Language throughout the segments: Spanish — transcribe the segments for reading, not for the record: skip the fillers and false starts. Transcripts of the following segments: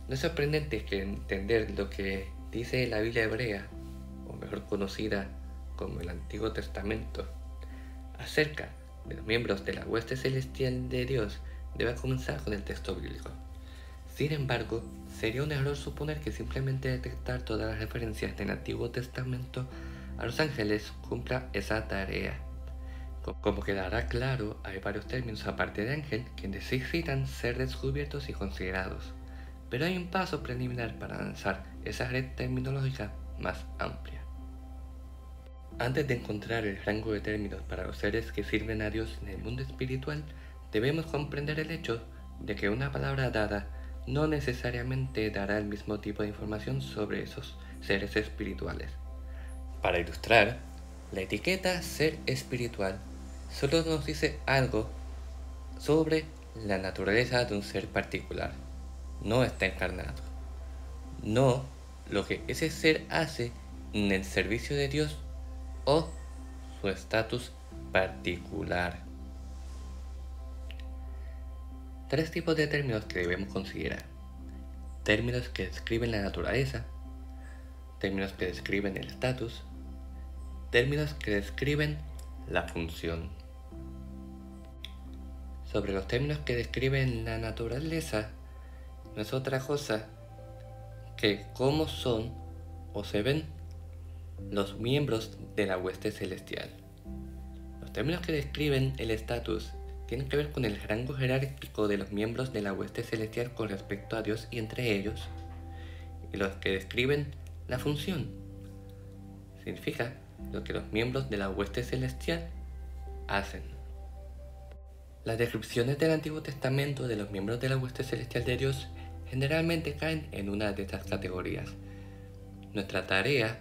No es sorprendente que entender lo que dice la Biblia hebrea, o mejor conocida como el Antiguo Testamento, acerca de los miembros de la hueste celestial de Dios deba comenzar con el texto bíblico. Sin embargo, sería un error suponer que simplemente detectar todas las referencias del Antiguo Testamento a los ángeles cumpla esa tarea. Como quedará claro, hay varios términos aparte de ángel que necesitan ser descubiertos y considerados, pero hay un paso preliminar para lanzar esa red terminológica más amplia. Antes de encontrar el rango de términos para los seres que sirven a Dios en el mundo espiritual, debemos comprender el hecho de que una palabra dada no necesariamente dará el mismo tipo de información sobre esos seres espirituales. Para ilustrar, la etiqueta ser espiritual solo nos dice algo sobre la naturaleza de un ser particular. No está encarnado. No lo que ese ser hace en el servicio de Dios o su estatus particular. Tres tipos de términos que debemos considerar. Términos que describen la naturaleza, términos que describen el estatus, términos que describen la función. Sobre los términos que describen la naturaleza, no es otra cosa que cómo son o se ven los miembros de la hueste celestial. Los términos que describen el estatus tienen que ver con el rango jerárquico de los miembros de la hueste celestial con respecto a Dios y entre ellos, y los que describen la función significa lo que los miembros de la hueste celestial hacen. Las descripciones del Antiguo Testamento de los miembros de la hueste celestial de Dios generalmente caen en una de estas categorías. Nuestra tarea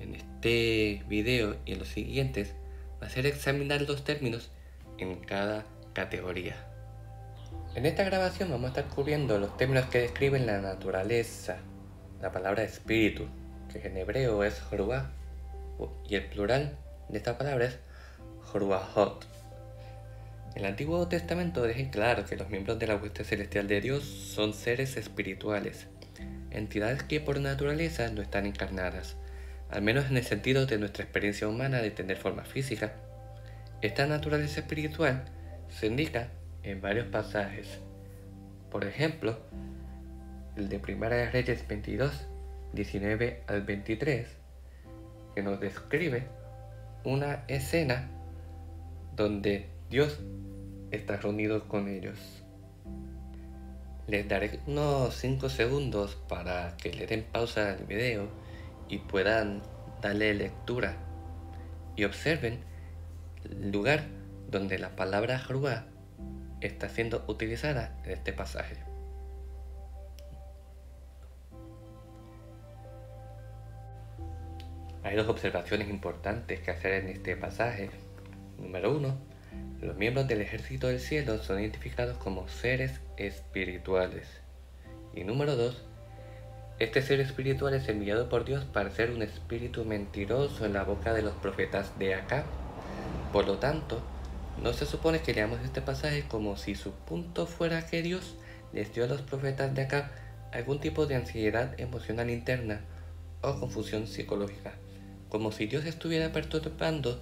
en este video y en los siguientes va a ser examinar los términos en cada categoría. En esta grabación vamos a estar cubriendo los términos que describen la naturaleza, la palabra espíritu, que en hebreo es ruah, y el plural de esta palabra es ruahot. El Antiguo Testamento deja claro que los miembros de la hueste celestial de Dios son seres espirituales, entidades que por naturaleza no están encarnadas, al menos en el sentido de nuestra experiencia humana de tener forma física. Esta naturaleza espiritual se indica en varios pasajes. Por ejemplo, el de Primera de Reyes 22, 19 al 23, que nos describe una escena donde Dios está reunido con ellos. Les daré unos 5 segundos para que le den pausa al video y puedan darle lectura y observen el lugar donde la palabra ruah está siendo utilizada en este pasaje. Hay dos observaciones importantes que hacer en este pasaje. Número 1. Los miembros del ejército del cielo son identificados como seres espirituales. Y número 2. Este ser espiritual es enviado por Dios para ser un espíritu mentiroso en la boca de los profetas de Acab. Por lo tanto, no se supone que leamos este pasaje como si su punto fuera que Dios les dio a los profetas de Acab algún tipo de ansiedad emocional interna o confusión psicológica, como si Dios estuviera perturbando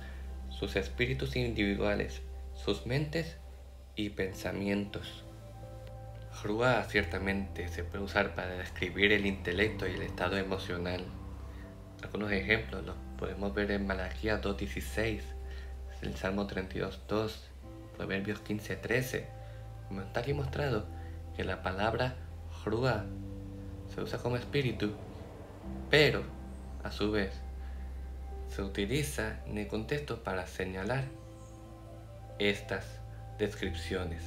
sus espíritus individuales, sus mentes y pensamientos. Ruah ciertamente se puede usar para describir el intelecto y el estado emocional. Algunos ejemplos los podemos ver en Malaquías 2:16, el Salmo 32:2, Proverbios 15:13. Como está aquí mostrado que la palabra ruah se usa como espíritu, pero a su vez se utiliza en el contexto para señalar estas descripciones.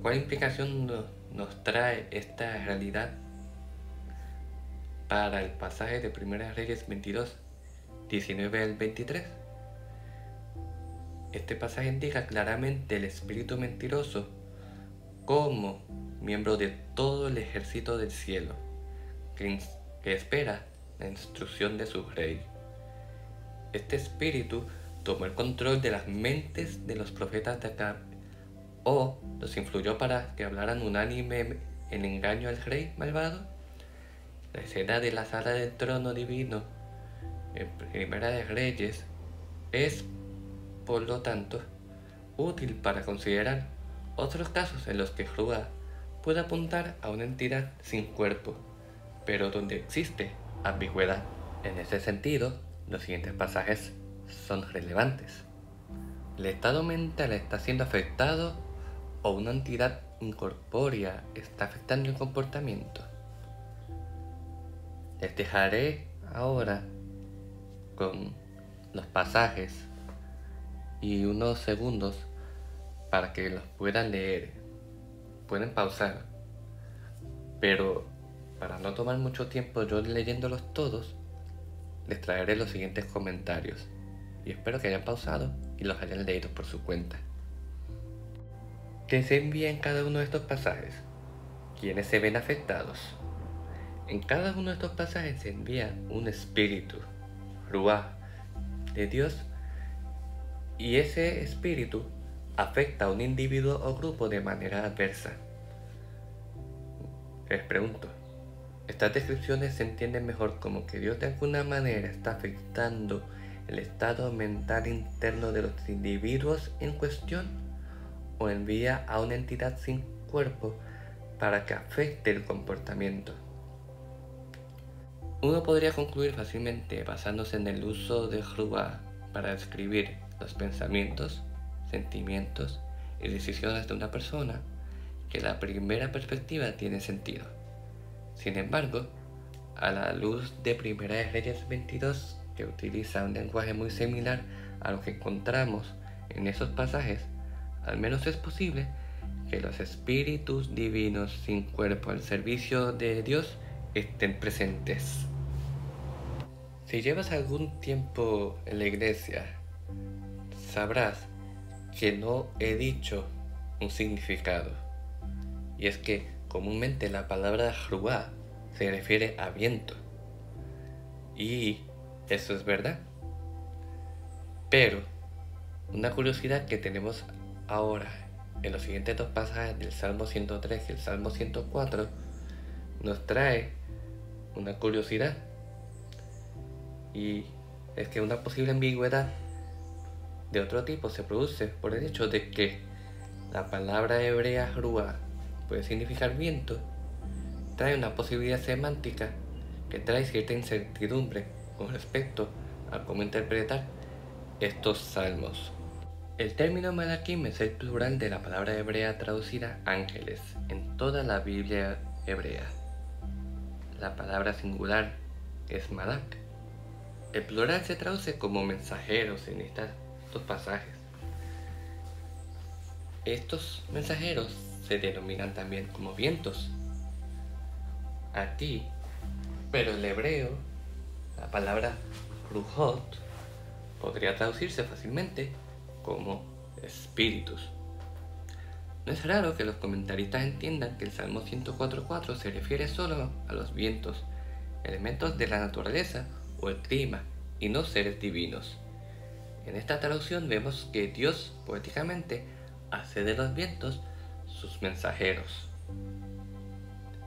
¿Cuál implicación nos trae esta realidad para el pasaje de Primera Reyes 22, 19 al 23? Este pasaje indica claramente el espíritu mentiroso como miembro de todo el ejército del cielo, que espera la instrucción de su rey. Este espíritu tomó el control de las mentes de los profetas de Acab o los influyó para que hablaran unánimemente el engaño al rey malvado. La escena de la sala del trono divino en Primera de Reyes es, por lo tanto, útil para considerar otros casos en los que Hrúa puede apuntar a una entidad sin cuerpo, pero donde existe ambigüedad. En ese sentido, los siguientes pasajes son relevantes. El estado mental está siendo afectado o una entidad incorpórea está afectando el comportamiento. Les dejaré ahora con los pasajes y unos segundos para que los puedan leer. Pueden pausar, pero para no tomar mucho tiempo yo leyéndolos todos, les traeré los siguientes comentarios y espero que hayan pausado y los hayan leído por su cuenta. ¿Qué se envía en cada uno de estos pasajes? ¿Quiénes se ven afectados? En cada uno de estos pasajes se envía un espíritu, Ruah, de Dios, y ese espíritu afecta a un individuo o grupo de manera adversa. Les pregunto, ¿estas descripciones se entienden mejor como que Dios de alguna manera está afectando el estado mental interno de los individuos en cuestión, o envía a una entidad sin cuerpo para que afecte el comportamiento? Uno podría concluir fácilmente basándose en el uso de Hrúa para describir los pensamientos, sentimientos y decisiones de una persona, que la primera perspectiva tiene sentido. Sin embargo, a la luz de Primera de Reyes 22, que utiliza un lenguaje muy similar a lo que encontramos en esos pasajes, al menos es posible que los espíritus divinos sin cuerpo al servicio de Dios estén presentes. Si llevas algún tiempo en la iglesia, sabrás que no he dicho un significado, y es que comúnmente la palabra Hrúa se refiere a viento, y eso es verdad. Pero una curiosidad que tenemos ahora en los siguientes dos pasajes del Salmo 103 y el Salmo 104 nos trae una curiosidad, y es que una posible ambigüedad de otro tipo se produce por el hecho de que la palabra hebrea Hrúa puede significar viento. Trae una posibilidad semántica que trae cierta incertidumbre con respecto a cómo interpretar estos salmos. El término Malakim es el plural de la palabra hebrea traducida ángeles en toda la Biblia hebrea. La palabra singular es Malak. El plural se traduce como mensajeros en estos pasajes. Estos mensajeros se denominan también como vientos aquí, pero el hebreo, la palabra ruhot, podría traducirse fácilmente como espíritus. No es raro que los comentaristas entiendan que el Salmo 104.4 se refiere solo a los vientos, elementos de la naturaleza o el clima, y no seres divinos. En esta traducción vemos que Dios poéticamente hace de los vientos sus mensajeros.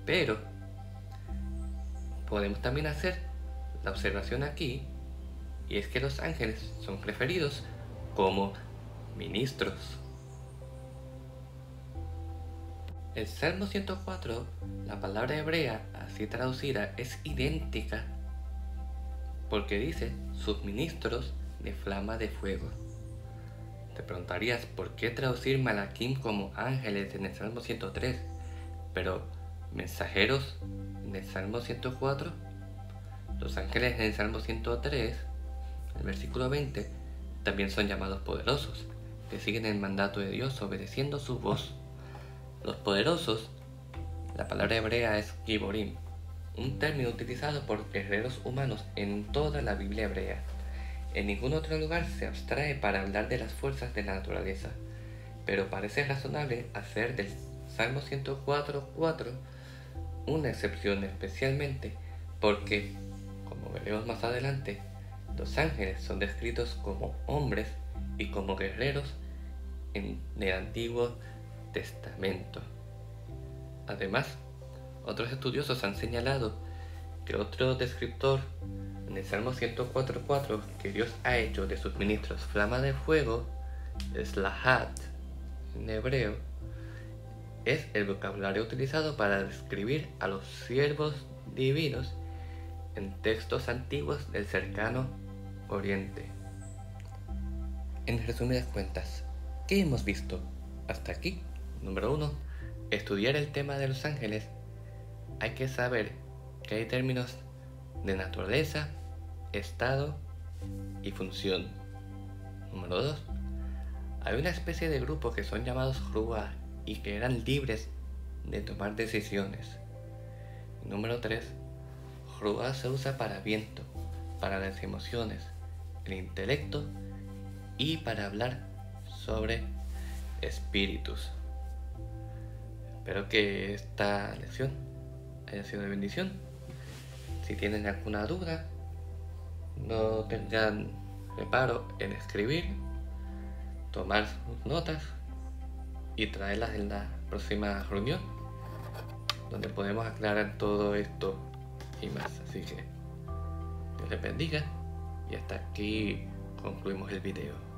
Pero podemos también hacer la observación aquí, y es que los ángeles son referidos como ministros. El Salmo 104, la palabra hebrea así traducida es idéntica, porque dice sus ministros de flama de fuego. Te preguntarías por qué traducir Malakim como ángeles en el Salmo 103, pero mensajeros en el Salmo 104. Los ángeles en el Salmo 103, el versículo 20, también son llamados poderosos, que siguen el mandato de Dios obedeciendo su voz. Los poderosos, la palabra hebrea es Giborim, un término utilizado por guerreros humanos en toda la Biblia hebrea. En ningún otro lugar se abstrae para hablar de las fuerzas de la naturaleza, pero parece razonable hacer del Salmo 104.4 una excepción, especialmente porque, como veremos más adelante, los ángeles son descritos como hombres y como guerreros en el Antiguo Testamento. Además, Otros estudiosos han señalado que otro descriptor en el Salmo 104.4 que Dios ha hecho de sus ministros flama de fuego, Slahat en hebreo, es el vocabulario utilizado para describir a los siervos divinos en textos antiguos del cercano Oriente. En resumidas cuentas, ¿qué hemos visto hasta aquí? Número 1. Estudiar el tema de los ángeles. Hay que saber que hay términos de naturaleza, estado y función. Número 2. Hay una especie de grupos que son llamados Ruach y que eran libres de tomar decisiones. Número 3. Ruach se usa para viento, para las emociones, el intelecto y para hablar sobre espíritus. Espero que esta lección haya sido de bendición. Si tienen alguna duda, no tengan reparo en escribir, tomar sus notas y traerlas en la próxima reunión, donde podemos aclarar todo esto y más. Así que Dios les bendiga y hasta aquí concluimos el video.